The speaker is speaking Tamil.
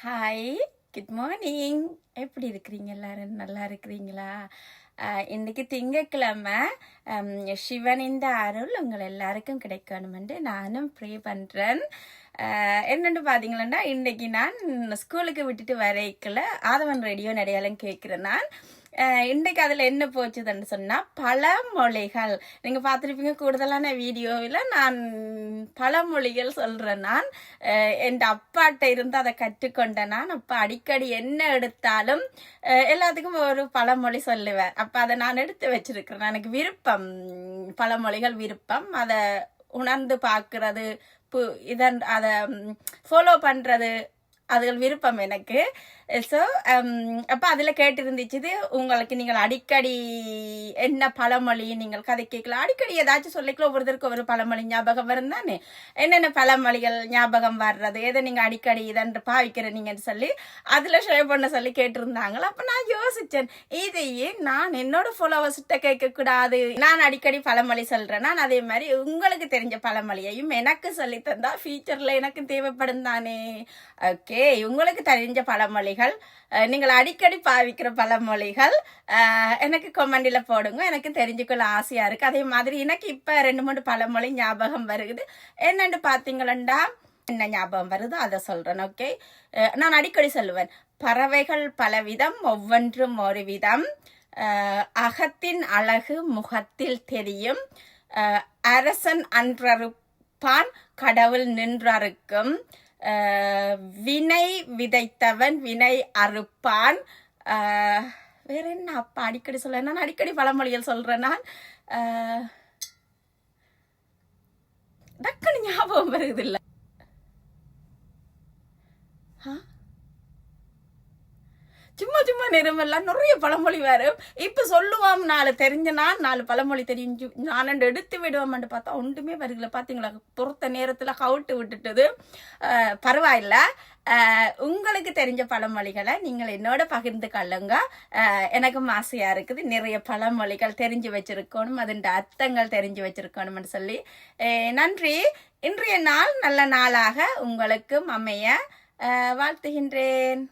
Hi, good morning. எப்படி இருக்கிறீங்க? எல்லாரும் நல்லா இருக்கிறீங்களா? இன்னைக்கு திங்கட்கிழமை. சிவனின் அருள் உங்கள் எல்லாருக்கும் கிடைக்கணுமென்று நானும் ப்ரே பண்ணுறேன். என்னென்னு பார்த்தீங்களா, இன்னைக்கு நான் ஸ்கூலுக்கு விட்டுட்டு வரைக்கல ஆதவன் ரேடியோ நிறையாலும் கேட்குறேன். நான் இன்றைக்கு அதில் என்ன போச்சுதுன்னு சொன்னால் பழமொழிகள். நீங்கள் பார்த்துருப்பீங்க கூடுதலான வீடியோவில் நான் பழமொழிகள் சொல்கிறேன். நான் என் அப்பாட்ட இருந்து அதை கற்றுக்கொண்டேன். நான் அப்போ அடிக்கடி என்ன எடுத்தாலும் எல்லாத்துக்கும் ஒரு பழமொழி சொல்லுவேன். அப்போ அதை நான் எடுத்து வச்சிருக்கிறேன். எனக்கு விருப்பம், பழமொழிகள் விருப்பம். அதை உணர்ந்து பார்க்கறது, அதை ஃபாலோ பண்ணுறது, அதுகள் விருப்பம் எனக்கு. ஸோ அப்போ அதில் கேட்டிருந்துச்சு, உங்களுக்கு நீங்கள் அடிக்கடி என்ன பழமொழி நீங்கள் கதை கேட்கலாம், அடிக்கடி ஏதாச்சும் சொல்லிக்கலாம். ஒவ்வொருத்தருக்கு ஒரு பழமொழி ஞாபகம் வரும் தானே. என்னென்ன பழமொழிகள் ஞாபகம் வர்றது, எதை நீங்கள் அடிக்கடி இதன்று பாவிக்கிறீங்கன்னு சொல்லி அதில் ஷேர் பண்ண சொல்லி கேட்டிருந்தாங்களா. அப்போ நான் யோசித்தேன், இதையே நான் என்னோட ஃபாலோவர்ஸ்கிட்ட கேட்கக்கூடாது. நான் அடிக்கடி பழமொழி சொல்கிறேன். நான் அதே மாதிரி உங்களுக்கு தெரிஞ்ச பழமொழியையும் எனக்கு சொல்லி தந்தா ஃபியூச்சரில் எனக்கு தேவைப்படும் தானே. ஓகே, உங்களுக்கு தெரிஞ்ச பழமொழிகள், நீங்கள் அடிக்கடி பாவிக்கிற பழமொழிகள் எனக்கு கமெண்டில் போடுங்க. எனக்கு தெரிஞ்சுக்கொள்ள ஆசையாக இருக்குது. அதே மாதிரி எனக்கு இப்போ 2-3 பழமொழி ஞாபகம் வருது. என்னென்னு பார்த்தீங்களா, என்ன ஞாபகம் வருதோ அதை சொல்கிறேன். ஓகே, நான் அடிக்கடி சொல்லுவேன், பறவைகள் பலவிதம், ஒவ்வொன்றும் ஒரு விதம், அகத்தின் அழகு முகத்தில் தெரியும், அரசன் அன்றறுப்பான் கடவுள் நின்றறுக்கும், வினை விதைத்தவன் வினை அறுப்பான். வேற என்ன அப்பா அடிக்கடி சொல்ல, நான் அடிக்கடி பழமொழிகள் சொல்றேன். நான் டக்குன்னு ஞாபகம் வருது இல்ல. சும்மா சும்மா நேரமெல்லாம் நிறைய பழமொழி வரும். இப்போ சொல்லுவான், 4 தெரிஞ்ச நான் 4 பழமொழி தெரிஞ்சு நான் எடுத்து விடுவோம்னு பார்த்தா ஒன்றுமே வருகல. பார்த்தீங்களா, பொறுத்த நேரத்தில் கவுட்டு விட்டுட்டது. பரவாயில்ல, உங்களுக்கு தெரிஞ்ச பழமொழிகளை நீங்கள் என்னோட பகிர்ந்து கொள்ளுங்க. எனக்கும் ஆசையாக இருக்குது, நிறைய பழமொழிகள் தெரிஞ்சு வச்சிருக்கணும், அதன் அர்த்தங்கள் தெரிஞ்சு வச்சிருக்கணும்னு சொல்லி. நன்றி. இன்றைய நாள் நல்ல நாளாக உங்களுக்கும் அமைய வாழ்த்துகின்றேன்.